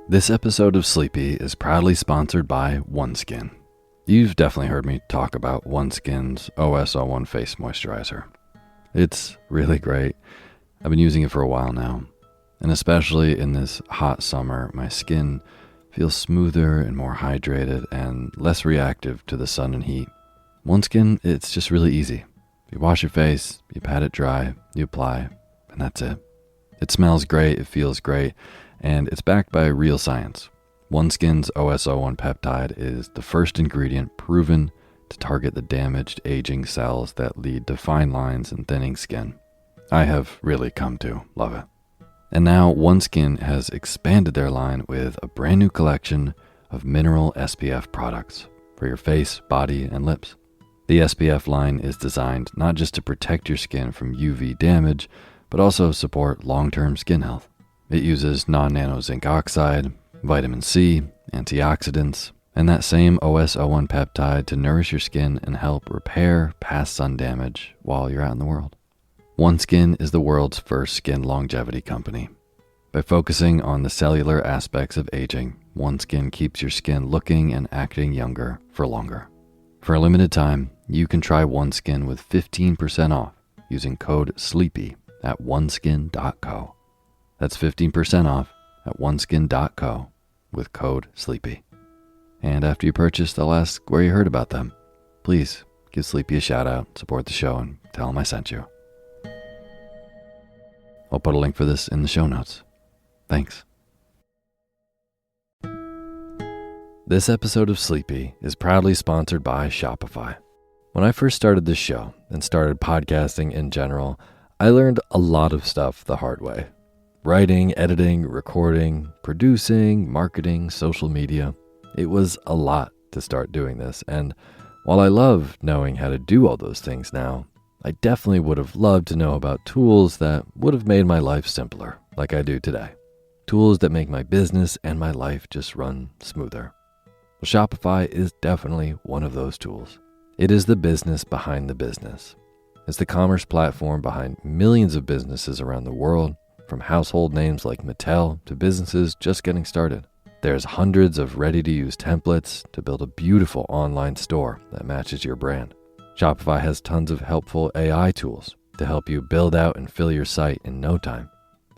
This episode of Sleepy is proudly sponsored by OneSkin. You've definitely heard me talk about OneSkin's OS01 face moisturizer. It's really great. I've been using it for a while now, and especially in this hot summer, my skin feels smoother and more hydrated and less reactive to the sun and heat. OneSkin, it's just really easy. You wash your face, you pat it dry, you apply, and that's it. It smells great, it feels great, and it's backed by real science. OneSkin's OS01 peptide is the first ingredient proven to target the damaged aging cells that lead to fine lines and thinning skin. I have really come to love it. And now OneSkin has expanded their line with a brand new collection of mineral SPF products for your face, body, and lips. The SPF line is designed not just to protect your skin from UV damage, but also support long-term skin health. It uses non-nano zinc oxide, vitamin C, antioxidants, and that same OS01 peptide to nourish your skin and help repair past sun damage while you're out in the world. OneSkin is the world's first skin longevity company. By focusing on the cellular aspects of aging, OneSkin keeps your skin looking and acting younger for longer. For a limited time, you can try OneSkin with 15% off using code SLEEPY at oneskin.co. That's 15% off at oneskin.co with code SLEEPY. And after you purchase, they'll ask where you heard about them. Please give Sleepy a shout out, support the show, and tell them I sent you. I'll put a link for this in the show notes. Thanks. This episode of Sleepy is proudly sponsored by Shopify. When I first started this show and started podcasting in general, I learned a lot of stuff the hard way. Writing, editing, recording, producing, marketing, social media. It was a lot to start doing this, and while I love knowing how to do all those things now, I definitely would have loved to know about tools that would have made my life simpler, like I do today. Tools that make my business and my life just run smoother. Well, Shopify is definitely one of those tools. It is the business behind the business. It's the commerce platform behind millions of businesses around the world, from household names like Mattel to businesses just getting started. There's hundreds of ready-to-use templates to build a beautiful online store that matches your brand. Shopify has tons of helpful AI tools to help you build out and fill your site in no time.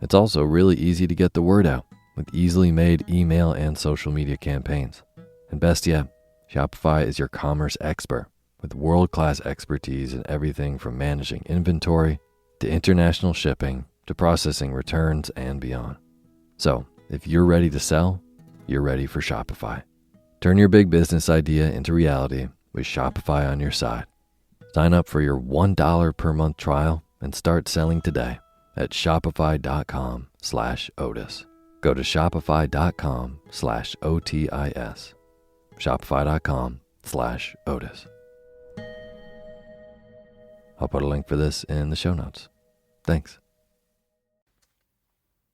It's also really easy to get the word out with easily made email and social media campaigns. And best yet, Shopify is your commerce expert with world-class expertise in everything from managing inventory to international shipping to processing returns and beyond. So, if you're ready to sell, you're ready for Shopify. Turn your big business idea into reality with Shopify on your side. Sign up for your $1 per month trial and start selling today at shopify.com/Otis. Go to shopify.com/OTIS. Shopify.com/Otis. I'll put a link for this in the show notes. Thanks.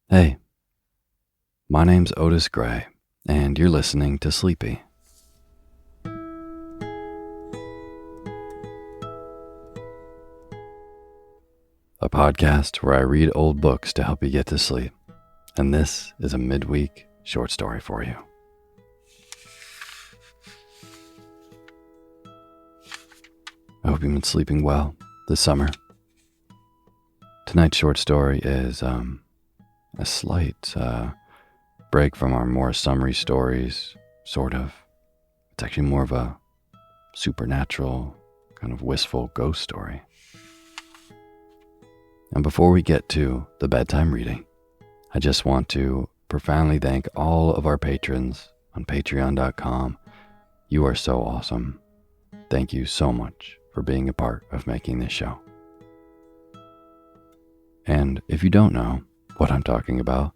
Hey, my name's Otis Gray, and you're listening to Sleepy. A podcast where I read old books to help you get to sleep. And this is a midweek short story for you. I hope you've been sleeping well this summer. Tonight's short story is a slight break from our more summery stories, sort of. It's actually more of a supernatural, kind of wistful ghost story. And before we get to the bedtime reading, I just want to profoundly thank all of our patrons on patreon.com. You are so awesome. Thank you so much for being a part of making this show. And if you don't know what I'm talking about,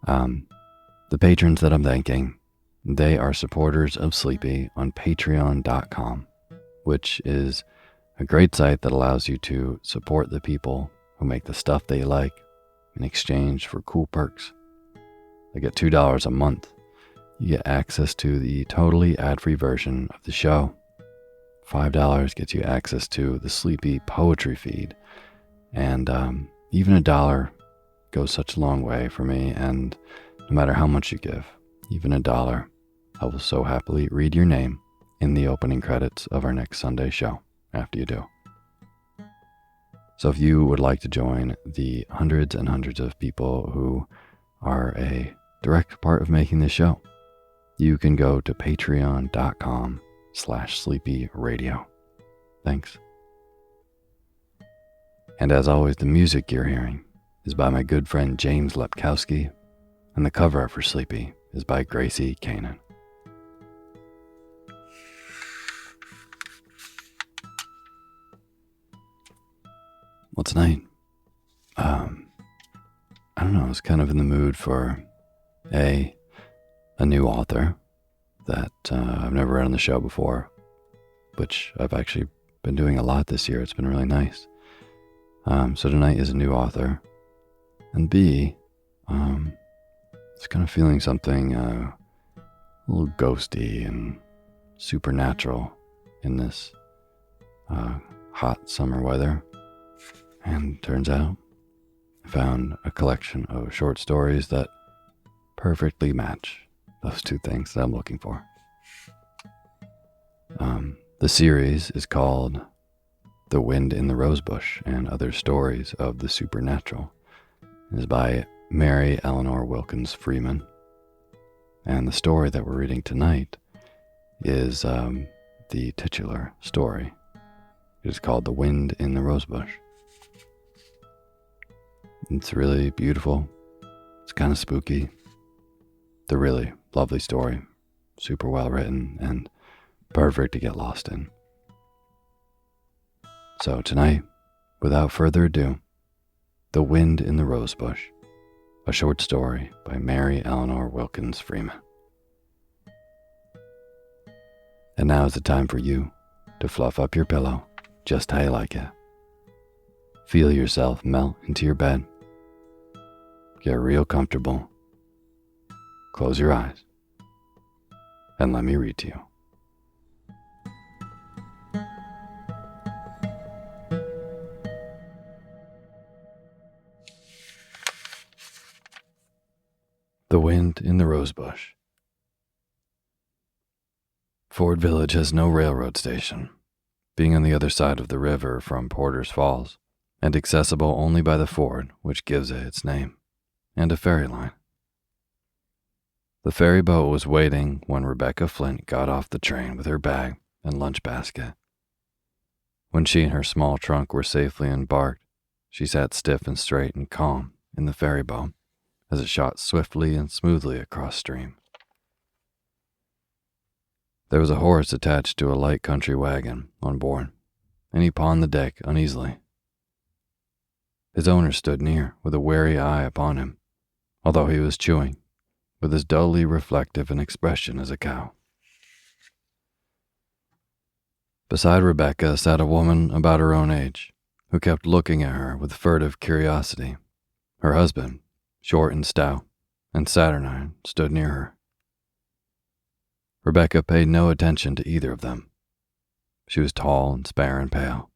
the patrons that I'm thanking, they are supporters of Sleepy on patreon.com, which is a great site that allows you to support the people who make the stuff they like in exchange for cool perks. Like at $2 a month, you get access to the totally ad-free version of the show. $5 gets you access to the Sleepy poetry feed. And even $1 goes such a long way for me, and no matter how much you give, even $1, I will so happily read your name in the opening credits of our next Sunday show after you do. So if you would like to join the hundreds and hundreds of people who are a direct part of making this show, you can go to patreon.com/sleepyradio. Thanks. And as always, the music you're hearing is by my good friend James Lepkowski, and the cover art for Sleepy is by Gracie Kanan. Well, tonight, I don't know, I was kind of in the mood for a new author that I've never read on the show before, which I've actually been doing a lot this year. It's been really nice. So tonight is a new author, and B, it's kind of feeling something a little ghosty and supernatural in this hot summer weather. And turns out I found a collection of short stories that perfectly match those two things that I'm looking for. The series is called The Wind in the Rosebush and Other Stories of the Supernatural. It is by Mary Eleanor Wilkins Freeman. And the story that we're reading tonight is the titular story. It is called The Wind in the Rosebush. It's really beautiful. It's kind of spooky. It's a really lovely story. Super well written and perfect to get lost in. So tonight, without further ado, The Wind in the Rosebush, a short story by Mary Eleanor Wilkins Freeman. And now is the time for you to fluff up your pillow just how you like it. Feel yourself melt into your bed. Get real comfortable. Close your eyes. And let me read to you. The Wind in the Rosebush. Ford Village has no railroad station, being on the other side of the river from Porter's Falls, and accessible only by the ford which gives it its name, and a ferry line. The ferry boat was waiting when Rebecca Flint got off the train with her bag and lunch basket. When she and her small trunk were safely embarked, she sat stiff and straight and calm in the ferry boat as it shot swiftly and smoothly across stream. There was a horse attached to a light country wagon on board, and he pawned the deck uneasily. His owner stood near with a wary eye upon him, although he was chewing, with as dully reflective an expression as a cow. Beside Rebecca sat a woman about her own age, who kept looking at her with furtive curiosity. Her husband, short and stout, and saturnine, stood near her. Rebecca paid no attention to either of them. She was tall and spare and pale,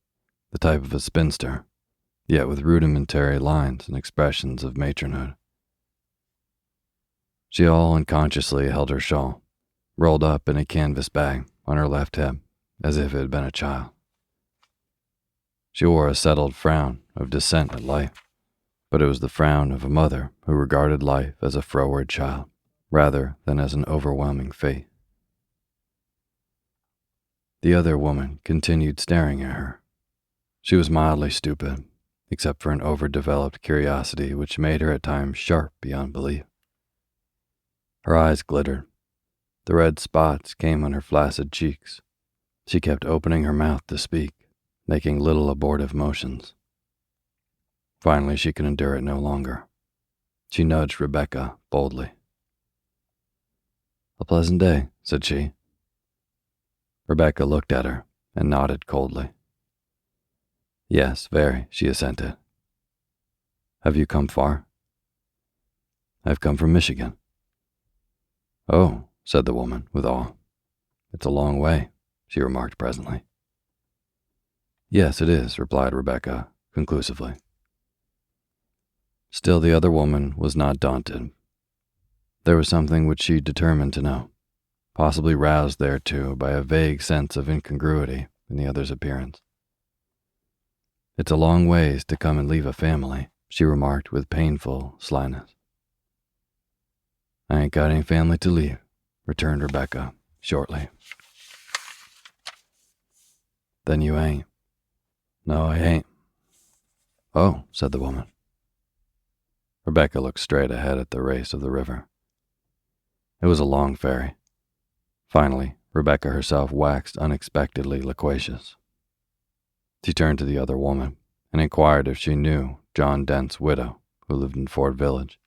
the type of a spinster, yet with rudimentary lines and expressions of matronhood. She all unconsciously held her shawl, rolled up in a canvas bag on her left hip, as if it had been a child. She wore a settled frown of dissent at life, but it was the frown of a mother who regarded life as a froward child, rather than as an overwhelming fate. The other woman continued staring at her. She was mildly stupid, except for an overdeveloped curiosity which made her at times sharp beyond belief. Her eyes glittered. The red spots came on her flaccid cheeks. She kept opening her mouth to speak, making little abortive motions. Finally, she could endure it no longer. She nudged Rebecca boldly. "A pleasant day," said she. Rebecca looked at her and nodded coldly. "Yes, very," she assented. "Have you come far?" "I've come from Michigan." "Oh," said the woman with awe. "It's a long way," she remarked presently. "Yes, it is," replied Rebecca conclusively. Still the other woman was not daunted. There was something which she determined to know, possibly roused thereto by a vague sense of incongruity in the other's appearance. "It's a long ways to come and leave a family," she remarked with painful slyness. "I ain't got any family to leave," returned Rebecca shortly. "Then you ain't." "No, I ain't." "Oh," said the woman. Rebecca looked straight ahead at the race of the river. It was a long ferry. Finally, Rebecca herself waxed unexpectedly loquacious. She turned to the other woman and inquired if she knew John Dent's widow, who lived in Fort Village.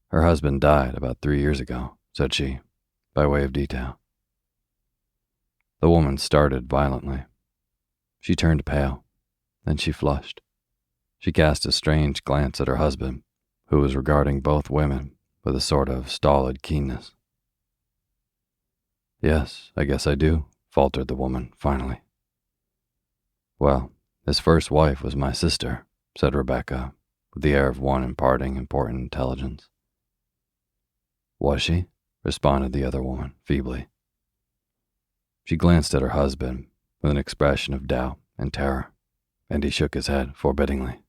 "Her husband died about 3 years ago," said she, by way of detail. The woman started violently. She turned pale, then she flushed. She cast a strange glance at her husband, who was regarding both women with a sort of stolid keenness. "Yes, I guess I do," faltered the woman finally. "Well, his first wife was my sister," said Rebecca, with the air of one imparting important intelligence. "Was she?" responded the other woman feebly. She glanced at her husband with an expression of doubt and terror, and he shook his head forbiddingly.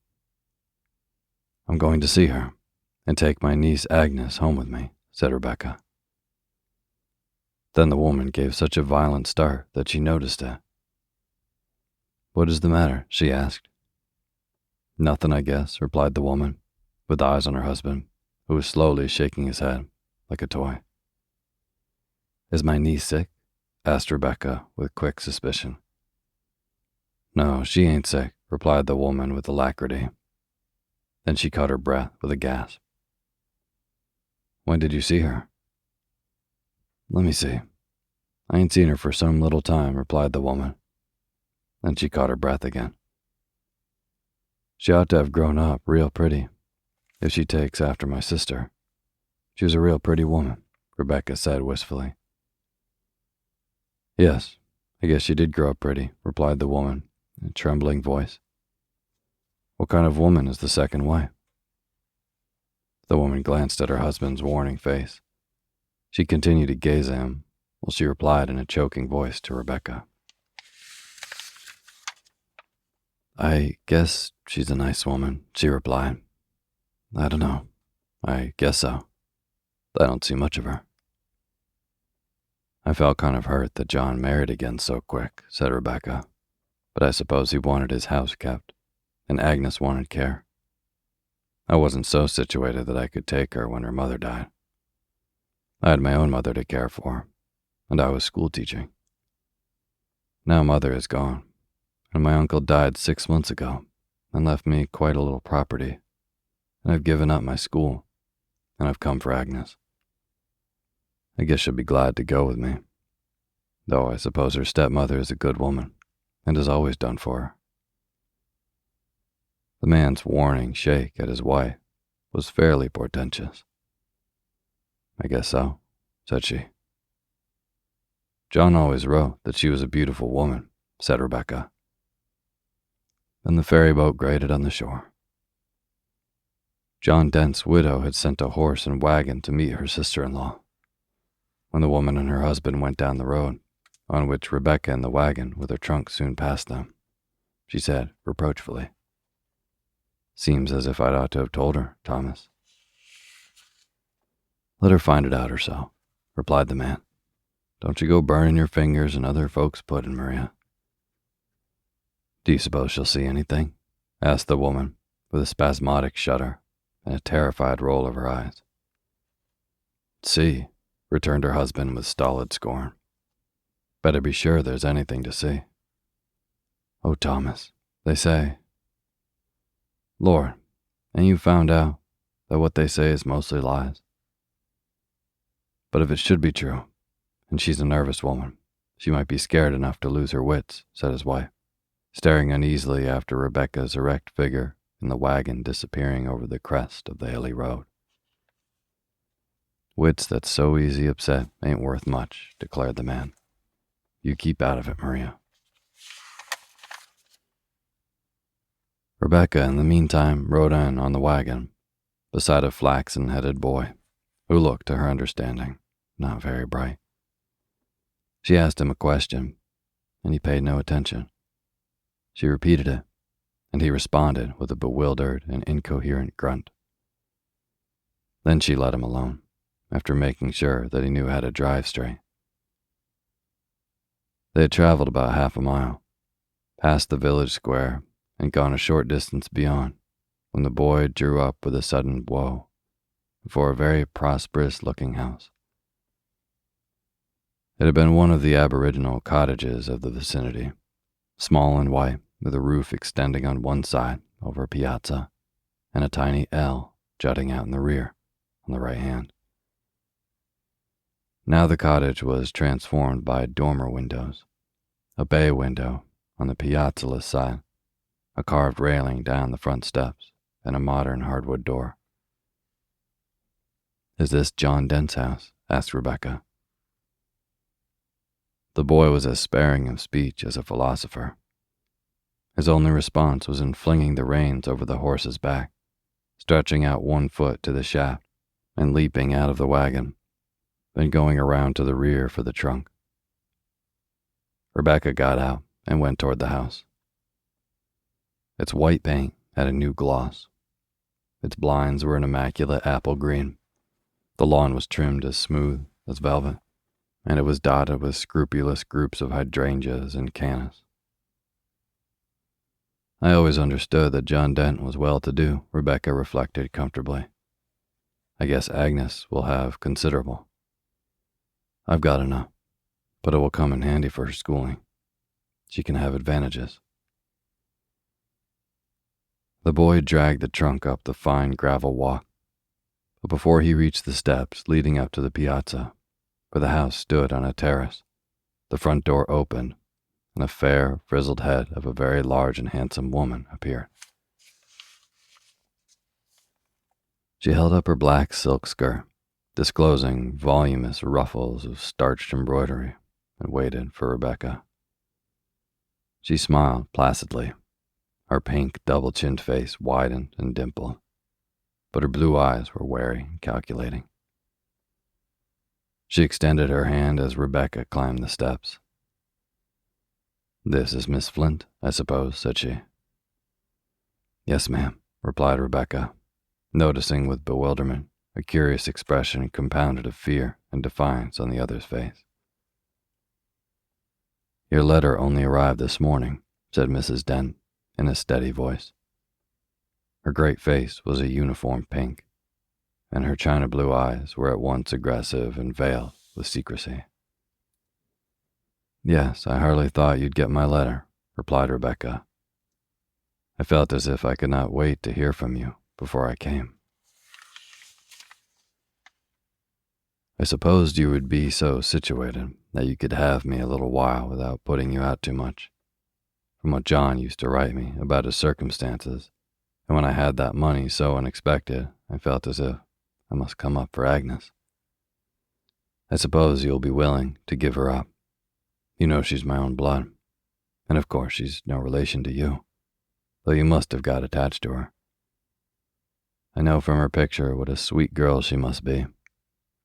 "I'm going to see her and take my niece Agnes home with me," said Rebecca. Then the woman gave such a violent start that she noticed it. "What is the matter?" she asked. "Nothing, I guess," replied the woman, with eyes on her husband, who was slowly shaking his head like a toy. "Is my niece sick?" asked Rebecca with quick suspicion. "No, she ain't sick," replied the woman with alacrity. Then she caught her breath with a gasp. "When did you see her?" "Let me see. I ain't seen her for some little time," replied the woman. Then she caught her breath again. "She ought to have grown up real pretty, if she takes after my sister. She was a real pretty woman," Rebecca said wistfully. "Yes, I guess she did grow up pretty," replied the woman in a trembling voice. "What kind of woman is the second wife?" The woman glanced at her husband's warning face. She continued to gaze at him while she replied in a choking voice to Rebecca. "I guess she's a nice woman," she replied. "I don't know. I guess so. I don't see much of her." "I felt kind of hurt that John married again so quick," said Rebecca. "But I suppose he wanted his house kept, and Agnes wanted care. I wasn't so situated that I could take her when her mother died. I had my own mother to care for, and I was school teaching. Now Mother is gone, and my uncle died 6 months ago and left me quite a little property, and I've given up my school, and I've come for Agnes. I guess she'll be glad to go with me, though I suppose her stepmother is a good woman and has always done for her." The man's warning shake at his wife was fairly portentous. "I guess so," said she. "John always wrote that she was a beautiful woman," said Rebecca. Then the ferry boat grated on the shore. John Dent's widow had sent a horse and wagon to meet her sister-in-law. When the woman and her husband went down the road, on which Rebecca in the wagon with her trunk soon passed them, she said reproachfully, "Seems as if I'd ought to have told her, Thomas." "Let her find it out herself," replied the man. "Don't you go burning your fingers in other folks' pudding, Maria." "Do you suppose she'll see anything?" asked the woman with a spasmodic shudder and a terrified roll of her eyes. "See," returned her husband with stolid scorn. "Better be sure there's anything to see. Oh, Thomas, they say—" "Lord, ain't you found out that what they say is mostly lies?" "But if it should be true, and she's a nervous woman, she might be scared enough to lose her wits," said his wife, staring uneasily after Rebecca's erect figure in the wagon disappearing over the crest of the hilly road. "Wits that's so easy upset ain't worth much," declared the man. "You keep out of it, Maria." Rebecca, in the meantime, rode in on the wagon, beside a flaxen-headed boy, who looked, to her understanding, not very bright. She asked him a question, and he paid no attention. She repeated it, and he responded with a bewildered and incoherent grunt. Then she let him alone, after making sure that he knew how to drive straight. They had traveled about half a mile, past the village square, and gone a short distance beyond, when the boy drew up with a sudden whoa before a very prosperous-looking house. It had been one of the aboriginal cottages of the vicinity, small and white, with a roof extending on one side over a piazza, and a tiny L jutting out in the rear on the right hand. Now the cottage was transformed by dormer windows, a bay window on the piazza-less side, a carved railing down the front steps, and a modern hardwood door. "Is this John Dent's house?" asked Rebecca. The boy was as sparing of speech as a philosopher. His only response was in flinging the reins over the horse's back, stretching out one foot to the shaft, and leaping out of the wagon, then going around to the rear for the trunk. Rebecca got out and went toward the house. Its white paint had a new gloss. Its blinds were an immaculate apple green. The lawn was trimmed as smooth as velvet, and it was dotted with scrupulous groups of hydrangeas and cannas. I always understood that John Dent was well-to-do, Rebecca reflected comfortably. I guess Agnes will have considerable. I've got enough, but it will come in handy for her schooling. She can have advantages. The boy dragged the trunk up the fine gravel walk, but before he reached the steps leading up to the piazza, where the house stood on a terrace, the front door opened, and a fair, frizzled head of a very large and handsome woman appeared. She held up her black silk skirt, disclosing voluminous ruffles of starched embroidery, and waited for Rebecca. She smiled placidly. Her pink, double-chinned face widened and dimpled, but her blue eyes were wary and calculating. She extended her hand as Rebecca climbed the steps. "This is Miss Flint, I suppose," said she. "Yes, ma'am," replied Rebecca, noticing with bewilderment a curious expression compounded of fear and defiance on the other's face. "Your letter only arrived this morning," said Mrs. Dent in a steady voice. Her great face was a uniform pink, and her china blue eyes were at once aggressive and veiled with secrecy. "Yes, I hardly thought you'd get my letter," replied Rebecca. "I felt as if I could not wait to hear from you before I came. I supposed you would be so situated that you could have me a little while without putting you out too much. From what John used to write me about his circumstances, and when I had that money so unexpected, I felt as if I must come up for Agnes. I suppose you'll be willing to give her up. You know she's my own blood, and of course she's no relation to you, though you must have got attached to her. I know from her picture what a sweet girl she must be,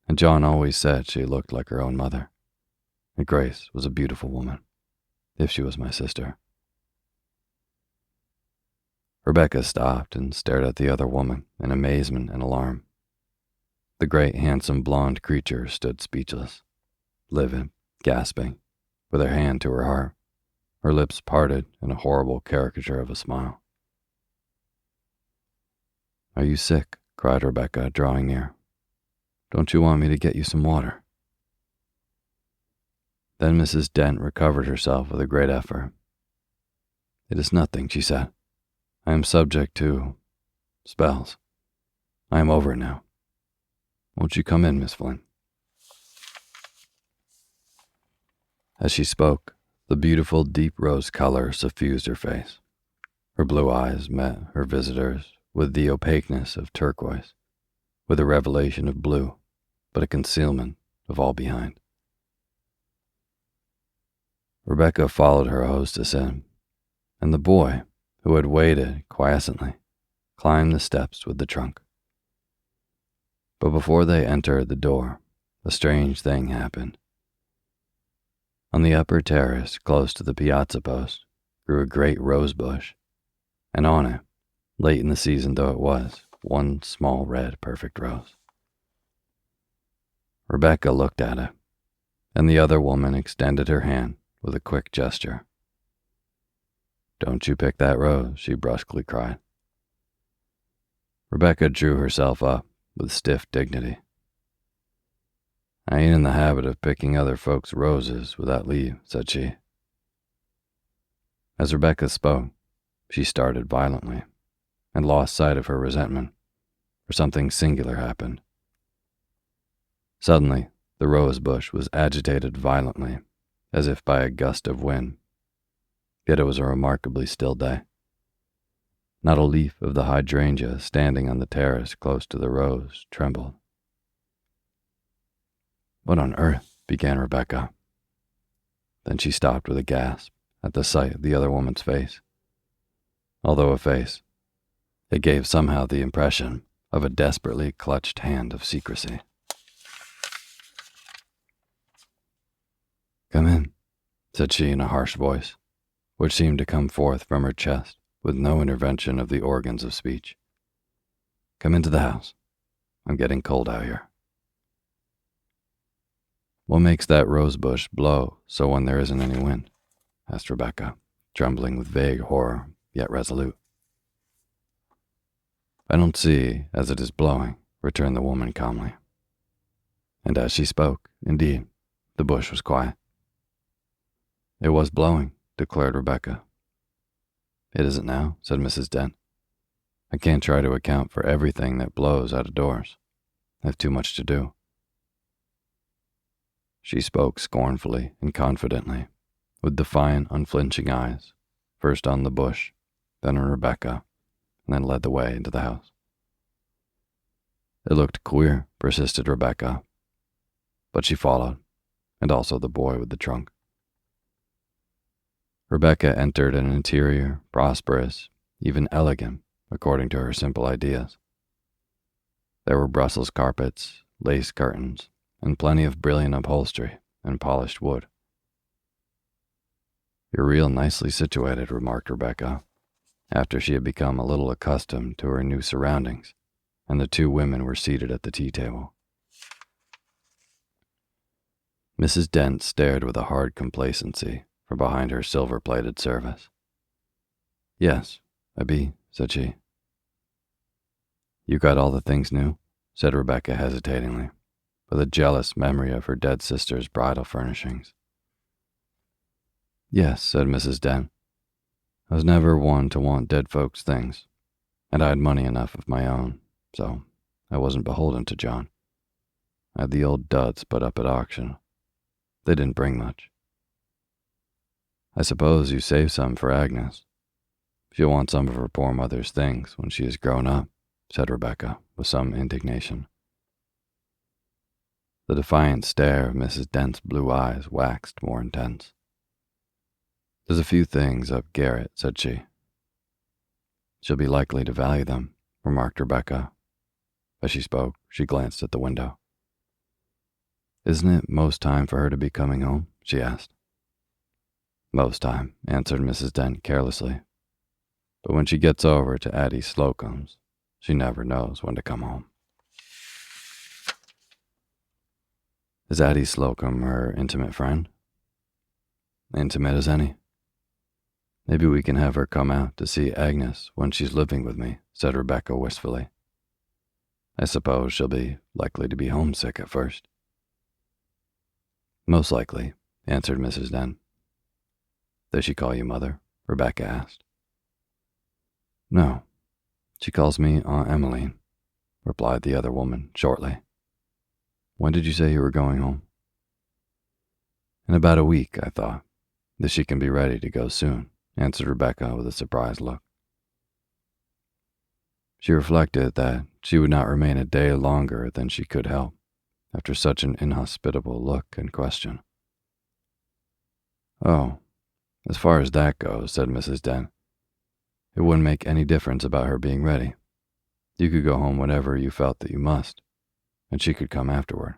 and John always said she looked like her own mother. And Grace was a beautiful woman, if she was my sister." Rebecca stopped and stared at the other woman in amazement and alarm. The great, handsome, blonde creature stood speechless, livid, gasping, with her hand to her heart, her lips parted in a horrible caricature of a smile. "Are you sick?" cried Rebecca, drawing near. "Don't you want me to get you some water?" Then Mrs. Dent recovered herself with a great effort. "It is nothing," she said. "I am subject to spells. I am over it now. Won't you come in, Miss Flint?" As she spoke, the beautiful deep rose color suffused her face. Her blue eyes met her visitor's with the opaqueness of turquoise, with a revelation of blue, but a concealment of all behind. Rebecca followed her hostess in, and the boy, who had waited quiescently, climbed the steps with the trunk. But before they entered the door, a strange thing happened. On the upper terrace, close to the piazza post, grew a great rose bush, and on it, late in the season though it was, one small red perfect rose. Rebecca looked at it, and the other woman extended her hand with a quick gesture. "Don't you pick that rose," she brusquely cried. Rebecca drew herself up with stiff dignity. "I ain't in the habit of picking other folks' roses without leave," said she. As Rebecca spoke, she started violently and lost sight of her resentment, for something singular happened. Suddenly, the rose bush was agitated violently, as if by a gust of wind. Yet it was a remarkably still day. Not a leaf of the hydrangea standing on the terrace close to the rose trembled. "What on earth?" began Rebecca. Then she stopped with a gasp at the sight of the other woman's face. Although a face, it gave somehow the impression of a desperately clutched hand of secrecy. "Come in," said she in a harsh voice, which seemed to come forth from her chest with no intervention of the organs of speech. "Come into the house. I'm getting cold out here." "What makes that rose bush blow so when there isn't any wind?" asked Rebecca, trembling with vague horror, yet resolute. "I don't see as it is blowing," returned the woman calmly. And as she spoke, indeed, the bush was quiet. "It was blowing," declared Rebecca. "It isn't now," said Mrs. Dent. "I can't try to account for everything that blows out of doors. I have too much to do." She spoke scornfully and confidently, with defiant, unflinching eyes, first on the bush, then on Rebecca, and then led the way into the house. "It looked queer," persisted Rebecca, but she followed, and also the boy with the trunk. Rebecca entered an interior, prosperous, even elegant, according to her simple ideas. There were Brussels carpets, lace curtains, and plenty of brilliant upholstery and polished wood. "You're real nicely situated," remarked Rebecca, after she had become a little accustomed to her new surroundings, and the two women were seated at the tea table. Mrs. Dent stared with a hard complacency from behind her silver-plated service. "Yes, I be," said she. "You got all the things new?" said Rebecca hesitatingly, with a jealous memory of her dead sister's bridal furnishings. "Yes," said Mrs. Dent. "I was never one to want dead folks' things, and I had money enough of my own, so I wasn't beholden to John. I had the old duds put up at auction. They didn't bring much." "I suppose you saved some for Agnes. She'll want some of her poor mother's things when she is grown up," said Rebecca with some indignation. The defiant stare of Mrs. Dent's blue eyes waxed more intense. "There's a few things up garret," said she. "She'll be likely to value them," remarked Rebecca. As she spoke, she glanced at the window. "Isn't it most time for her to be coming home?" she asked. "Most time," answered Mrs. Dent carelessly. "But when she gets over to Addie Slocum's, she never knows when to come home." "Is Addie Slocum her intimate friend?" "Intimate as any." "Maybe we can have her come out to see Agnes when she's living with me," said Rebecca wistfully. "I suppose she'll be likely to be homesick at first." "Most likely," answered Mrs. Dent. "Does she call you mother?" Rebecca asked. "No, she calls me Aunt Emmeline," replied the other woman shortly. "When did you say you were going home?" "In about a week, I thought, that she can be ready to go soon," answered Rebecca with a surprised look. She reflected that she would not remain a day longer than she could help, after such an inhospitable look and question. "Oh, as far as that goes," said Mrs. Dent, "it wouldn't make any difference about her being ready. You could go home whenever you felt that you must. and she could come afterward.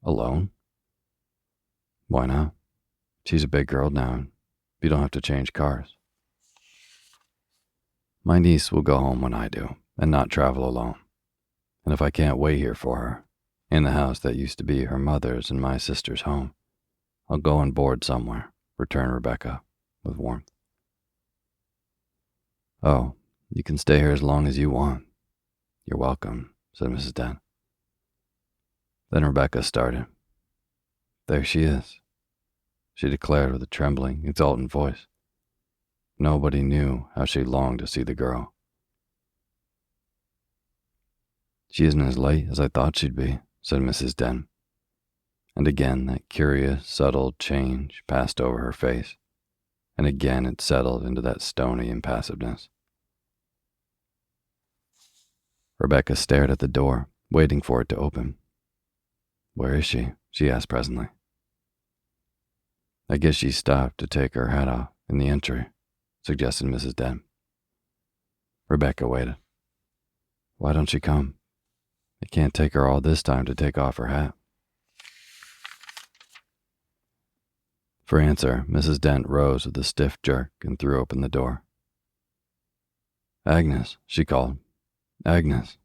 Alone? Why not? She's a big girl now, and you don't have to change cars. My niece will go home when I do, and not travel alone. And if I can't wait here for her, in the house that used to be her mother's and my sister's home, I'll go and board somewhere, returned Rebecca, with warmth. Oh, you can stay here as long as you want. You're welcome, said Mrs. Dent. Then Rebecca started. There she is, she declared with a trembling, exultant voice. Nobody knew how she longed to see the girl. She isn't as late as I thought she'd be, said Mrs. Dent. And again that curious, subtle change passed over her face, and again it settled into that stony impassiveness. Rebecca stared at the door, waiting for it to open. Where is she? She asked presently. I guess she stopped to take her hat off in the entry, suggested Mrs. Dent. Rebecca waited. Why don't she come? It can't take her all this time to take off her hat. For answer, Mrs. Dent rose with a stiff jerk and threw open the door. Agnes, she called. Agnes.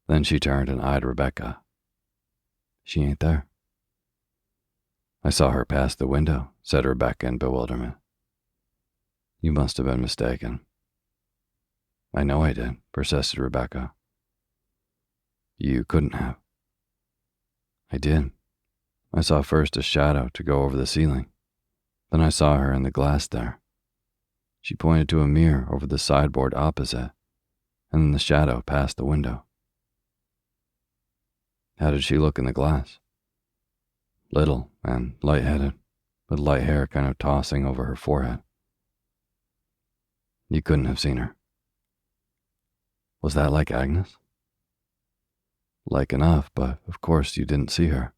Then she turned and eyed Rebecca. She ain't there. I saw her pass the window, said Rebecca in bewilderment. You must have been mistaken. I know I did, persisted Rebecca. You couldn't have. I did. I saw first a shadow to go over the ceiling. Then I saw her in the glass there. She pointed to a mirror over the sideboard opposite, and then the shadow passed the window. How did she look in the glass? Little and light-headed, with light hair kind of tossing over her forehead. You couldn't have seen her. Was that like Agnes? Like enough, but of course you didn't see her.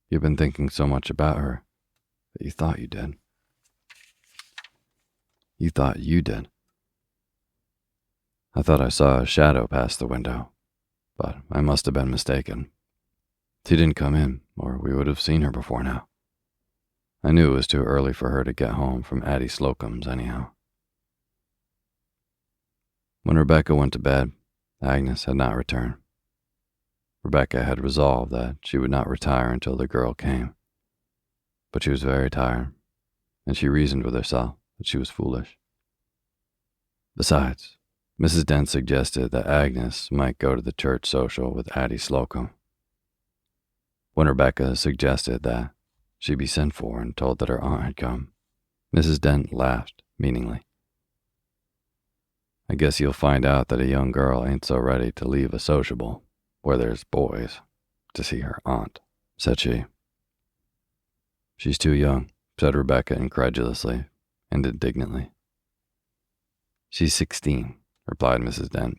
You've been thinking so much about her that you thought you did. You thought you did. I thought I saw a shadow pass the window, but I must have been mistaken. She didn't come in, or we would have seen her before now. I knew it was too early for her to get home from Addie Slocum's anyhow. When Rebecca went to bed, Agnes had not returned. Rebecca had resolved that she would not retire until the girl came, but she was very tired, and she reasoned with herself that she was foolish. Besides, Mrs. Dent suggested that Agnes might go to the church social with Addie Slocum. When Rebecca suggested that she be sent for and told that her aunt had come, Mrs. Dent laughed meaningly. I guess you'll find out that a young girl ain't so ready to leave a sociable, where there's boys, to see her aunt, said she. She's too young, said Rebecca incredulously and indignantly. She's 16, replied Mrs. Dent,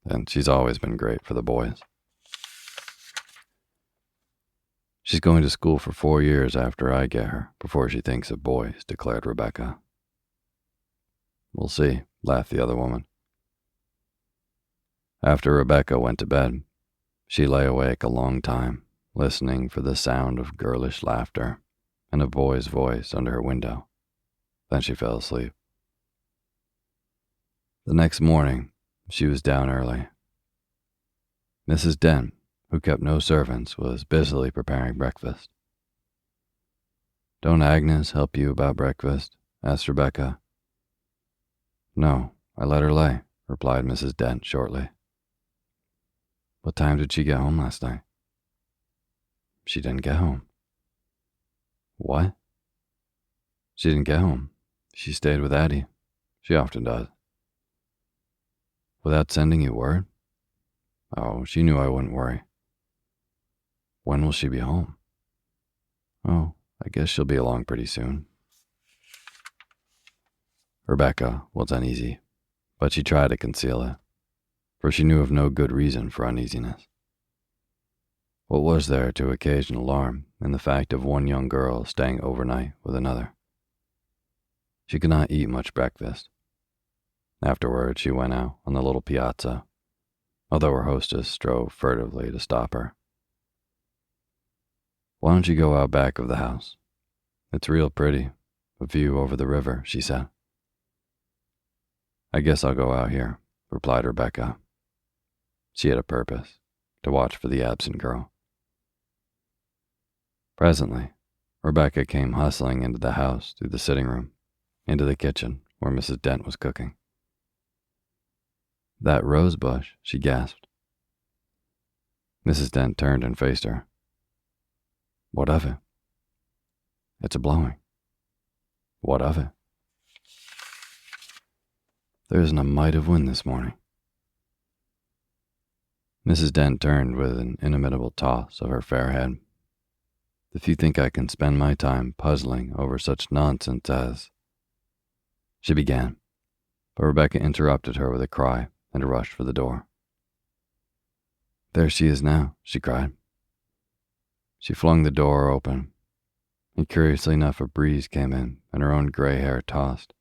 and she's always been great for the boys. She's going to school for 4 years after I get her, before she thinks of boys, declared Rebecca. We'll see, laughed the other woman. After Rebecca went to bed, she lay awake a long time, listening for the sound of girlish laughter and a boy's voice under her window. Then she fell asleep. The next morning, she was down early. Mrs. Dent, who kept no servants, was busily preparing breakfast. Don't Agnes help you about breakfast? Asked Rebecca. No, I let her lay, replied Mrs. Dent shortly. What time did she get home last night? She didn't get home. What? She didn't get home. She stayed with Addie. She often does. Without sending you word? Oh, she knew I wouldn't worry. When will she be home? Oh, I guess she'll be along pretty soon. Rebecca was uneasy, but she tried to conceal it, for she knew of no good reason for uneasiness. What was there to occasion alarm in the fact of one young girl staying overnight with another? She could not eat much breakfast. Afterward, she went out on the little piazza, although her hostess strove furtively to stop her. "Why don't you go out back of the house? It's real pretty, a view over the river," she said. "I guess I'll go out here," replied Rebecca. She had a purpose, to watch for the absent girl. Presently, Rebecca came hustling into the house through the sitting room, into the kitchen where Mrs. Dent was cooking. "That rose bush," she gasped. Mrs. Dent turned and faced her. "What of it?" "It's a-blowing." "What of it?" "There isn't a mite of wind this morning." Mrs. Dent turned with an inimitable toss of her fair head. "If you think I can spend my time puzzling over such nonsense as—" she began, but Rebecca interrupted her with a cry and a rush for the door. "There she is now," she cried. She flung the door open, and curiously enough a breeze came in and her own gray hair tossed,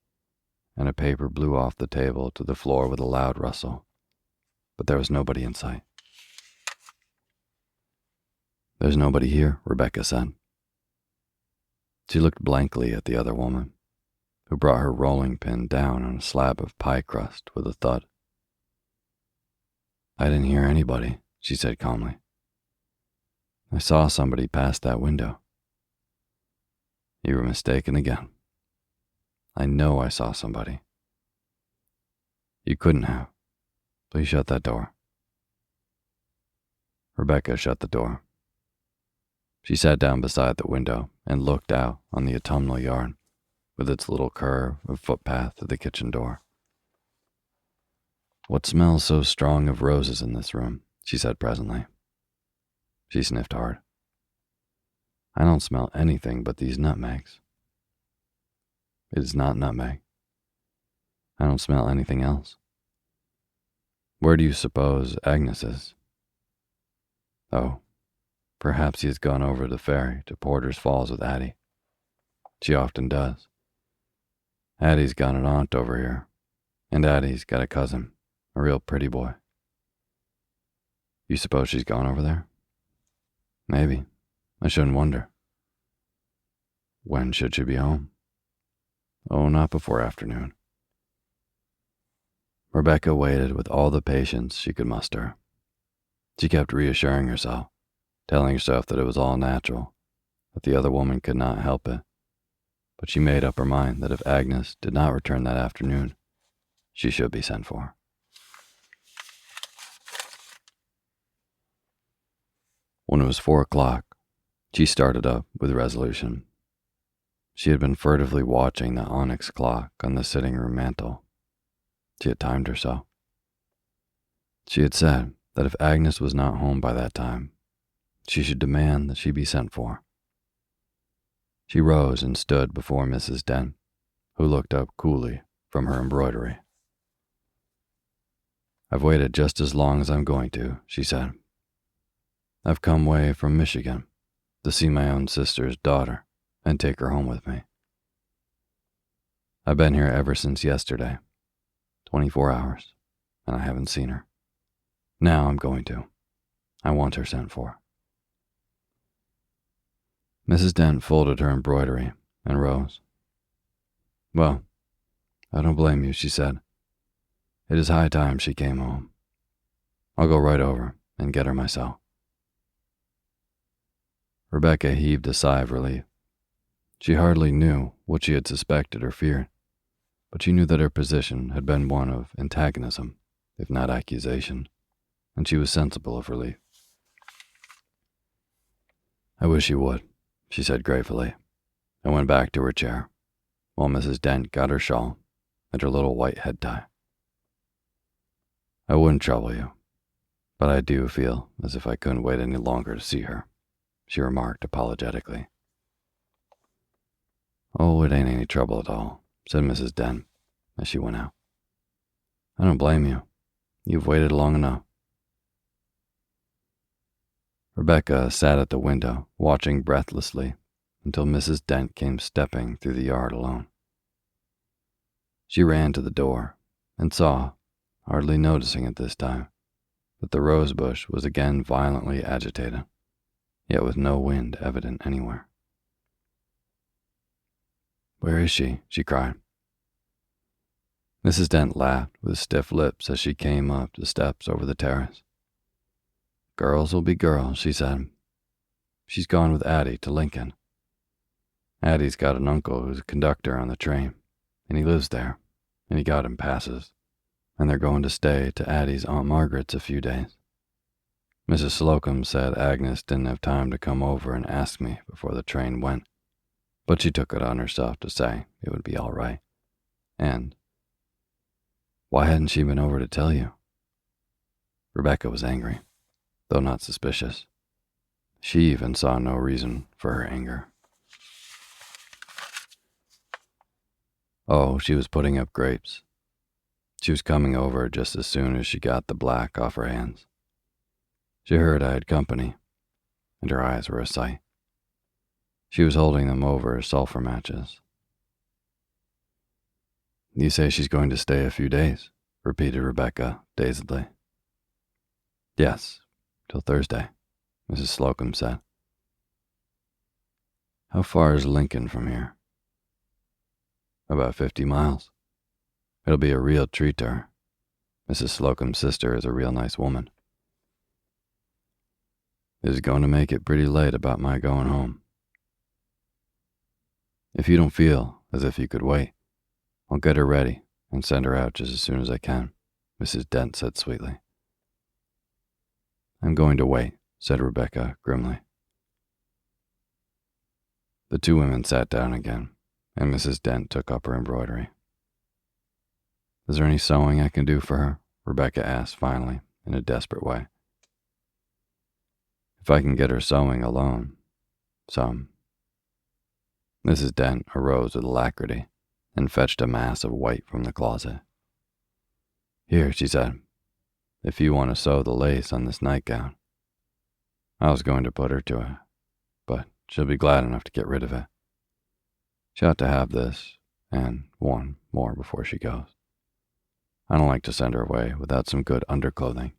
and a paper blew off the table to the floor with a loud rustle, but there was nobody in sight. "There's nobody here," Rebecca said. She looked blankly at the other woman, who brought her rolling pin down on a slab of pie crust with a thud. "I didn't hear anybody," she said calmly. "I saw somebody pass that window." "You were mistaken again. I know I saw somebody." "You couldn't have. Please shut that door." Rebecca shut the door. She sat down beside the window and looked out on the autumnal yard with its little curve of footpath to the kitchen door. "What smells so strong of roses in this room?" she said presently. She sniffed hard. "I don't smell anything but these nutmegs." "It is not nutmeg. I don't smell anything else." "Where do you suppose Agnes is?" "Oh, perhaps he has gone over the ferry to Porter's Falls with Addie. She often does. Addie's got an aunt over here, and Addie's got a cousin, a real pretty boy." "You suppose she's gone over there?" "Maybe. I shouldn't wonder." "When should she be home?" "Oh, not before afternoon." Rebecca waited with all the patience she could muster. She kept reassuring herself, telling herself that it was all natural, that the other woman could not help it. But she made up her mind that if Agnes did not return that afternoon, she should be sent for. When it was 4 o'clock, she started up with resolution. She had been furtively watching the onyx clock on the sitting room mantel. She had timed herself. She had said that if Agnes was not home by that time, she should demand that she be sent for. She rose and stood before Mrs. Dent, who looked up coolly from her embroidery. "I've waited just as long as I'm going to," she said. "I've come way from Michigan to see my own sister's daughter and take her home with me. I've been here ever since yesterday, 24 hours, and I haven't seen her. Now I'm going to. I want her sent for." Mrs. Dent folded her embroidery and rose. "Well, I don't blame you," she said. "It is high time she came home. I'll go right over and get her myself." Rebecca heaved a sigh of relief. She hardly knew what she had suspected or feared, but she knew that her position had been one of antagonism, if not accusation, and she was sensible of relief. "I wish you would," she said gratefully, and went back to her chair, while Mrs. Dent got her shawl and her little white head tie. "I wouldn't trouble you, but I do feel as if I couldn't wait any longer to see her," she remarked apologetically. "Oh, it ain't any trouble at all," said Mrs. Dent as she went out. "I don't blame you. You've waited long enough." Rebecca sat at the window, watching breathlessly until Mrs. Dent came stepping through the yard alone. She ran to the door and saw, hardly noticing it this time, but the rose bush was again violently agitated, yet with no wind evident anywhere. "Where is she?" she cried. Mrs. Dent laughed with stiff lips as she came up the steps over the terrace. "Girls will be girls," she said. "She's gone with Addie to Lincoln. Addie's got an uncle who's a conductor on the train, and he lives there, and he got him passes, and they're going to stay to Addie's Aunt Margaret's a few days. Mrs. Slocum said Agnes didn't have time to come over and ask me before the train went, but she took it on herself to say it would be all right. And why hadn't she been over to tell you?" Rebecca was angry, though not suspicious. She even saw no reason for her anger. Oh, she was putting up grapes. She was coming over just as soon as she got the black off her hands. She heard I had company, and her eyes were a sight. She was holding them over sulfur matches. "You say she's going to stay a few days," repeated Rebecca dazedly. "Yes, till Thursday," Mrs. Slocum said. "How far is Lincoln from here?" "About 50 miles. It'll be a real treat to her. Mrs. Slocum's sister is a real nice woman." "Is it going to make it pretty late about my going home?" "If you don't feel as if you could wait, I'll get her ready and send her out just as soon as I can," Mrs. Dent said sweetly. "I'm going to wait," said Rebecca grimly. The two women sat down again, and Mrs. Dent took up her embroidery. "Is there any sewing I can do for her?" Rebecca asked finally, in a desperate way. "If I can get her sewing alone, some." Mrs. Dent arose with alacrity and fetched a mass of white from the closet. "Here," she said, "if you want to sew the lace on this nightgown." I was going to put her to it, but she'll be glad enough to get rid of it. She ought to have this and one more before she goes. I don't like to send her away without some good underclothing.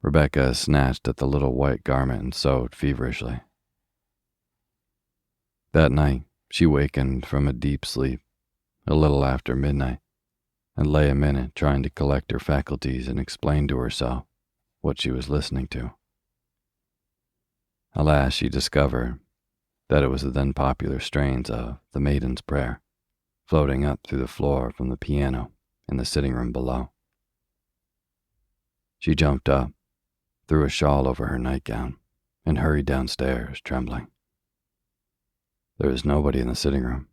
Rebecca snatched at the little white garment and sewed feverishly. That night, she wakened from a deep sleep, a little after midnight, and lay a minute trying to collect her faculties and explain to herself what she was listening to. Alas, she discovered that it was the then popular strains of The Maiden's Prayer floating up through the floor from the piano in the sitting room below. She jumped up, threw a shawl over her nightgown, and hurried downstairs, trembling. There was nobody in the sitting room.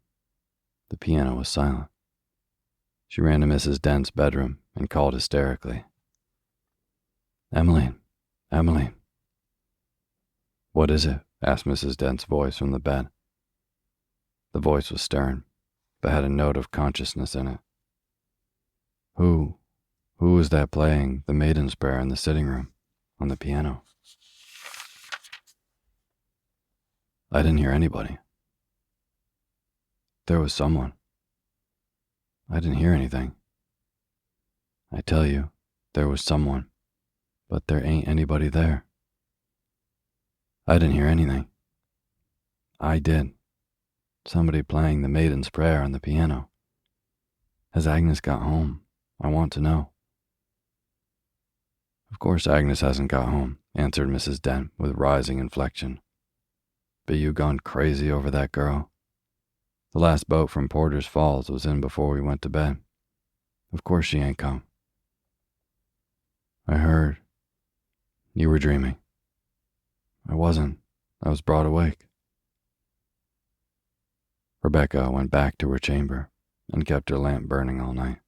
The piano was silent. She ran to Mrs. Dent's bedroom and called hysterically, "Emmeline, Emmeline." "What is it?" asked Mrs. Dent's voice from the bed. The voice was stern, but had a note of consciousness in it. Who was that playing The Maiden's Prayer in the sitting room on the piano?" "I didn't hear anybody." "There was someone." "I didn't hear anything." "I tell you, there was someone, but there ain't anybody there." "I didn't hear anything." "I did. Somebody playing The Maiden's Prayer on the piano. Has Agnes got home? I want to know." "Of course Agnes hasn't got home," answered Mrs. Dent with rising inflection. "But you gone crazy over that girl? The last boat from Porter's Falls was in before we went to bed. Of course she ain't come." "I heard. You were dreaming." "I wasn't. I was broad awake." Rebecca went back to her chamber and kept her lamp burning all night.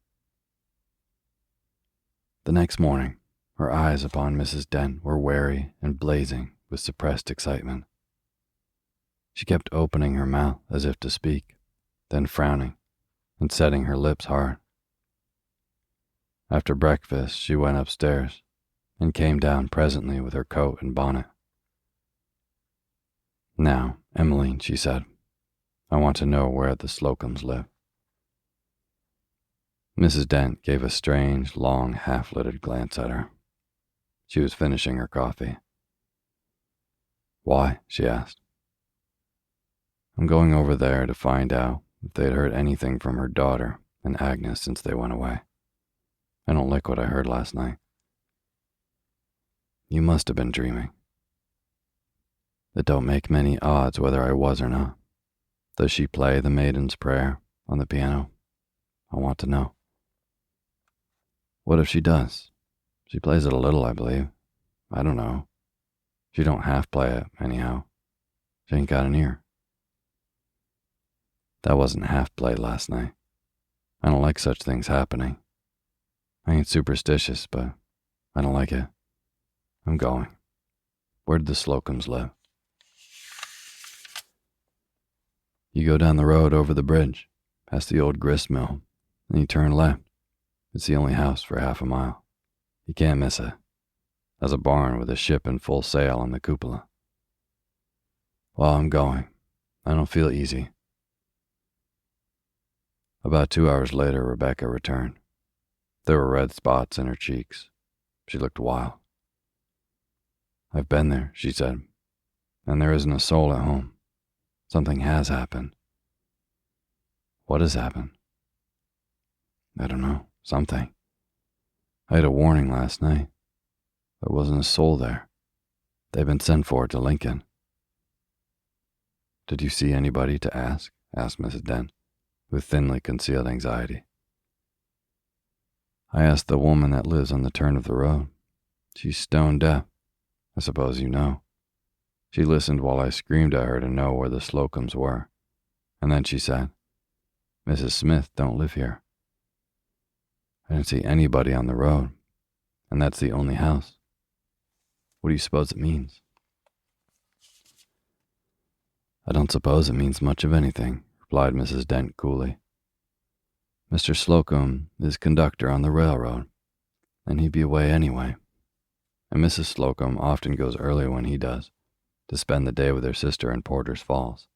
The next morning, her eyes upon Mrs. Dent were wary and blazing with suppressed excitement. She kept opening her mouth as if to speak, then frowning and setting her lips hard. After breakfast, she went upstairs and came down presently with her coat and bonnet. "Now, Emmeline," she said, "I want to know where the Slocums live." Mrs. Dent gave a strange, long, half-lidded glance at her. She was finishing her coffee. "Why?" she asked. "I'm going over there to find out if they'd heard anything from her daughter and Agnes since they went away. I don't like what I heard last night." "You must have been dreaming." "It don't make many odds whether I was or not. Does she play the Maiden's Prayer on the piano? I want to know." "What if she does? She plays it a little, I believe. I don't know. She don't half play it, anyhow. She ain't got an ear." "That wasn't half played last night. I don't like such things happening. I ain't superstitious, but I don't like it. I'm going. Where did the Slocums live?" "You go down the road over the bridge, past the old grist mill, and you turn left. It's the only house for half a mile. You can't miss it. There's a barn with a ship in full sail on the cupola." "Well, I'm going. I don't feel easy." About 2 hours later, Rebecca returned. There were red spots in her cheeks. She looked wild. "I've been there," she said, "and there isn't a soul at home. Something has happened." "What has happened?" "I don't know. Something. I had a warning last night. There wasn't a soul there. They've been sent for to Lincoln." "Did you see anybody to ask?" asked Mrs. Dent, with thinly concealed anxiety. "I asked the woman that lives on the turn of the road. She's stone deaf. I suppose you know. She listened while I screamed at her to know where the Slocums were, and then she said, 'Mrs. Smith don't live here.' I didn't see anybody on the road, and that's the only house. What do you suppose it means?" "I don't suppose it means much of anything," replied Mrs. Dent coolly. "Mr. Slocum is conductor on the railroad, and he'd be away anyway. And Mrs. Slocum often goes early when he does, to spend the day with her sister in Porter's Falls.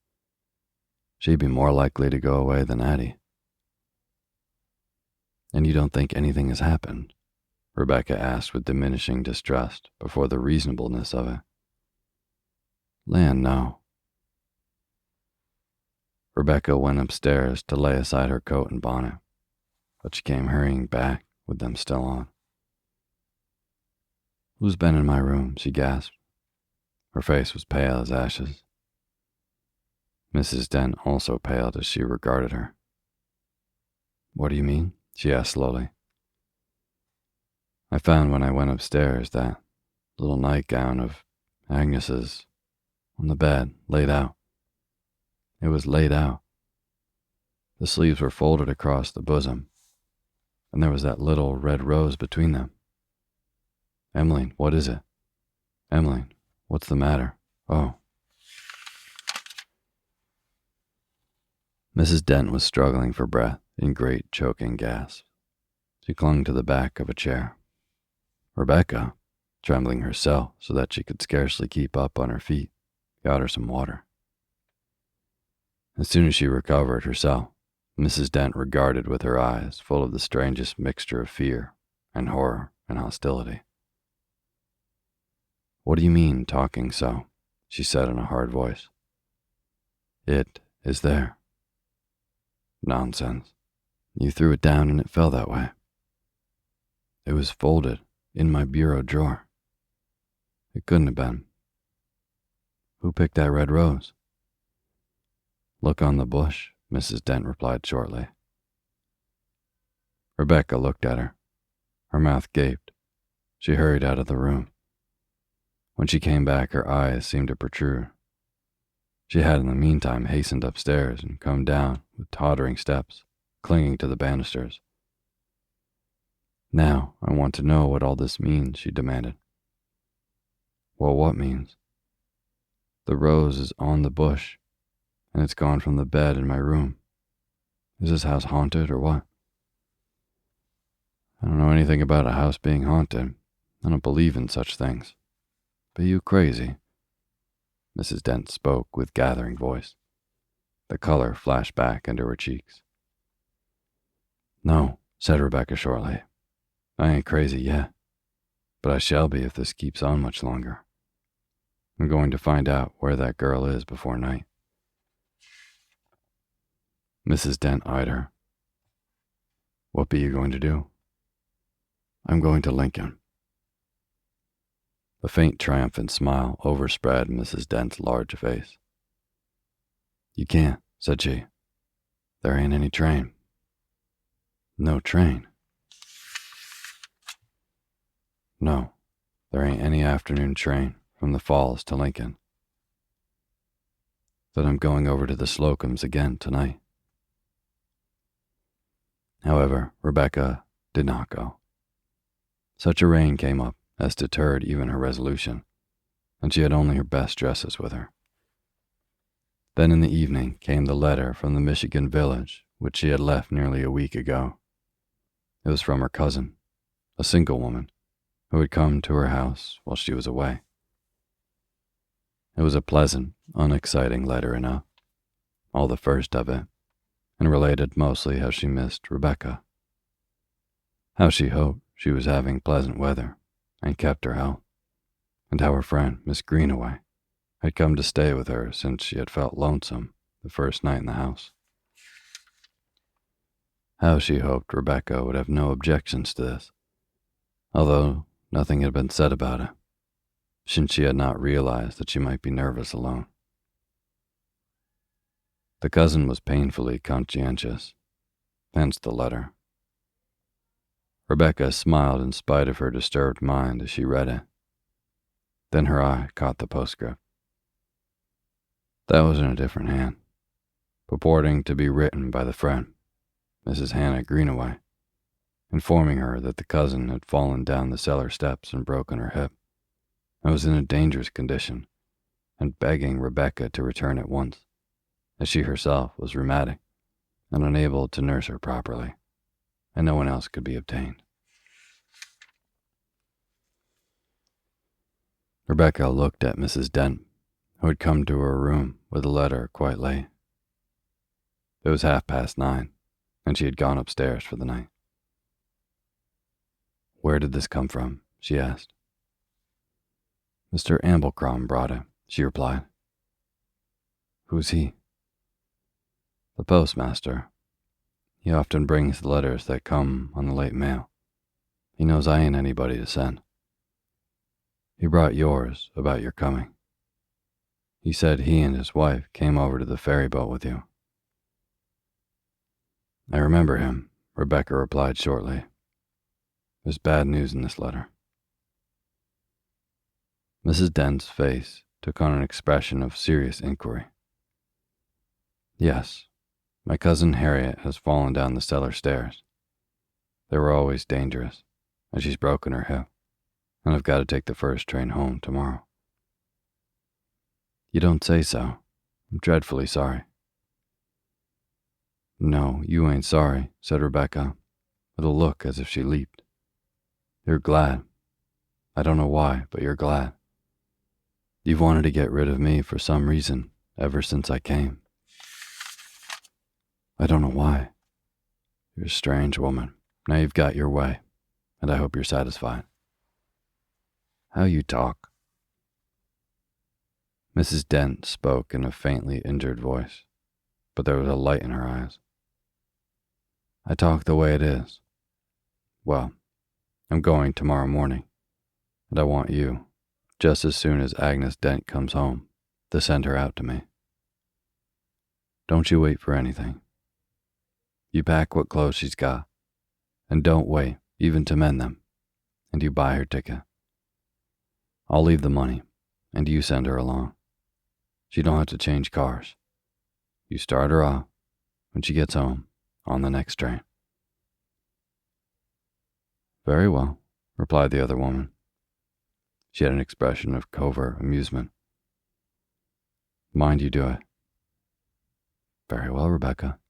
She'd be more likely to go away than Addie." "And you don't think anything has happened?" Rebecca asked with diminishing distrust before the reasonableness of it. "Land, no." Rebecca went upstairs to lay aside her coat and bonnet, but she came hurrying back with them still on. "Who's been in my room?" she gasped. Her face was pale as ashes. Mrs. Dent also paled as she regarded her. "What do you mean?" she asked slowly. "I found when I went upstairs that little nightgown of Agnes's on the bed, laid out. It was laid out. The sleeves were folded across the bosom, and there was that little red rose between them. Emmeline, what is it? Emmeline, what's the matter? Oh." Mrs. Dent was struggling for breath in great choking gasps. She clung to the back of a chair. Rebecca, trembling herself so that she could scarcely keep up on her feet, got her some water. As soon as she recovered herself, Mrs. Dent regarded with her eyes full of the strangest mixture of fear and horror and hostility. "What do you mean, talking so?" she said in a hard voice. "It is there." "Nonsense. You threw it down and it fell that way." "It was folded in my bureau drawer. It couldn't have been." "Who picked that red rose?" "Look on the bush," Mrs. Dent replied shortly. Rebecca looked at her. Her mouth gaped. She hurried out of the room. When she came back, her eyes seemed to protrude. She had in the meantime hastened upstairs and come down with tottering steps, clinging to the banisters. "Now, I want to know what all this means," she demanded. "Well, what means?" "The rose is on the bush, and it's gone from the bed in my room. Is this house haunted or what?" "I don't know anything about a house being haunted. I don't believe in such things. But you crazy?" Mrs. Dent spoke with gathering voice. The color flashed back into her cheeks. "No, said Rebecca shortly. I ain't crazy yet, but I shall be if this keeps on much longer. I'm going to find out where that girl is before night. Mrs. Dent eyed her. What be you going to do? I'm going to Lincoln. A faint triumphant smile overspread Mrs. Dent's large face. You can't, said she. There ain't any train. No train? No, there ain't any afternoon train from the Falls to Lincoln. Then I'm going over to the Slocums again tonight. However, Rebecca did not go. Such a rain came up as deterred even her resolution, and she had only her best dresses with her. Then in the evening came the letter from the Michigan village which she had left nearly a week ago. It was from her cousin, a single woman, who had come to her house while she was away. It was a pleasant, unexciting letter enough, all the first of it, and related mostly how she missed Rebecca, how she hoped she was having pleasant weather and kept her health, and how her friend, Miss Greenaway, had come to stay with her since she had felt lonesome the first night in the house. How she hoped Rebecca would have no objections to this, although nothing had been said about it, since she had not realized that she might be nervous alone. The cousin was painfully conscientious, hence the letter. Rebecca smiled in spite of her disturbed mind as she read it. Then her eye caught the postscript. That was in a different hand, purporting to be written by the friend, Mrs. Hannah Greenaway, informing her that the cousin had fallen down the cellar steps and broken her hip, and was in a dangerous condition, and begging Rebecca to return at once, as she herself was rheumatic and unable to nurse her properly, and no one else could be obtained. Rebecca looked at Mrs. Dent, who had come to her room with a letter quite late. It was 9:30, and she had gone upstairs for the night. Where did this come from? She asked. Mr. Amblecrom brought it, she replied. Who's he? The postmaster. He often brings the letters that come on the late mail. He knows I ain't anybody to send. He brought yours about your coming. He said he and his wife came over to the ferry boat with you. I remember him, Rebecca replied shortly. There's bad news in this letter. Mrs. Dent's face took on an expression of serious inquiry. Yes, my cousin Harriet has fallen down the cellar stairs. They were always dangerous, and she's broken her hip, and I've got to take the first train home tomorrow. You don't say so. I'm dreadfully sorry. No, you ain't sorry, said Rebecca, with a look as if she leaped. You're glad. I don't know why, but you're glad. You've wanted to get rid of me for some reason ever since I came. I don't know why. You're a strange woman. Now you've got your way, and I hope you're satisfied. How you talk. Mrs. Dent spoke in a faintly injured voice, but there was a light in her eyes. I talk the way it is. Well, I'm going tomorrow morning, and I want you, just as soon as Agnes Dent comes home, to send her out to me. Don't you wait for anything. You pack what clothes she's got, and don't wait even to mend them, and you buy her ticket. I'll leave the money, and you send her along. She don't have to change cars. You start her off, when she gets home, on the next train. Very well, replied the other woman. She had an expression of covert amusement. Mind you do it. Very well, Rebecca.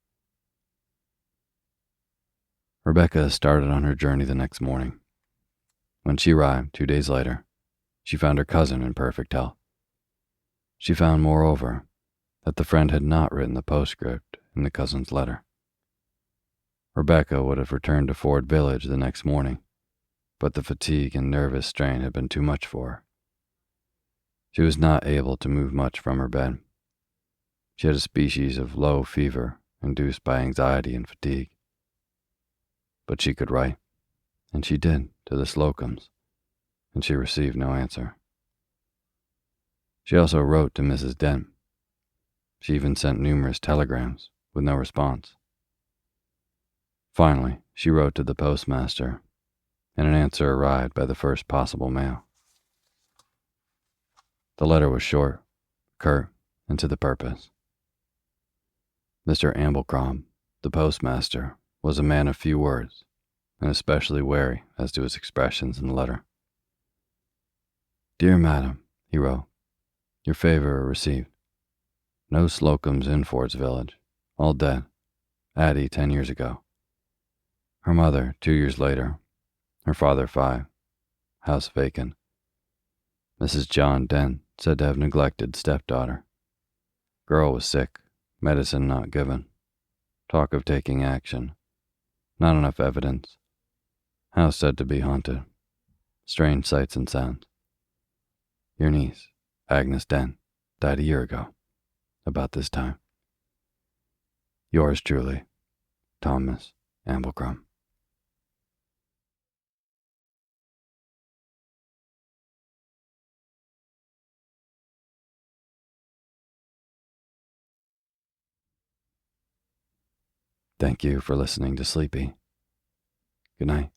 Rebecca started on her journey the next morning. When she arrived 2 days later, she found her cousin in perfect health. She found, moreover, that the friend had not written the postscript in the cousin's letter. Rebecca would have returned to Ford Village the next morning, but the fatigue and nervous strain had been too much for her. She was not able to move much from her bed. She had a species of low fever induced by anxiety and fatigue. But she could write, and she did, to the Slocums, and she received no answer. She also wrote to Mrs. Dent. She even sent numerous telegrams, with no response. Finally, she wrote to the postmaster, and an answer arrived by the first possible mail. The letter was short, curt, and to the purpose. Mr. Amblecrom, the postmaster, was a man of few words, and especially wary as to his expressions in the letter. "Dear Madam," he wrote, "your favor received. No Slocums in Ford's Village, all dead, Addie 10 years ago. Her mother 2 years later, her father 5, house vacant. Mrs. John Dent said to have neglected stepdaughter. Girl was sick, medicine not given. Talk of taking action. Not enough evidence. House said to be haunted. Strange sights and sounds. Your niece, Agnes Dent, died a year ago, about this time. Yours truly, Thomas Amblecrom." Thank you for listening to Sleepy. Good night.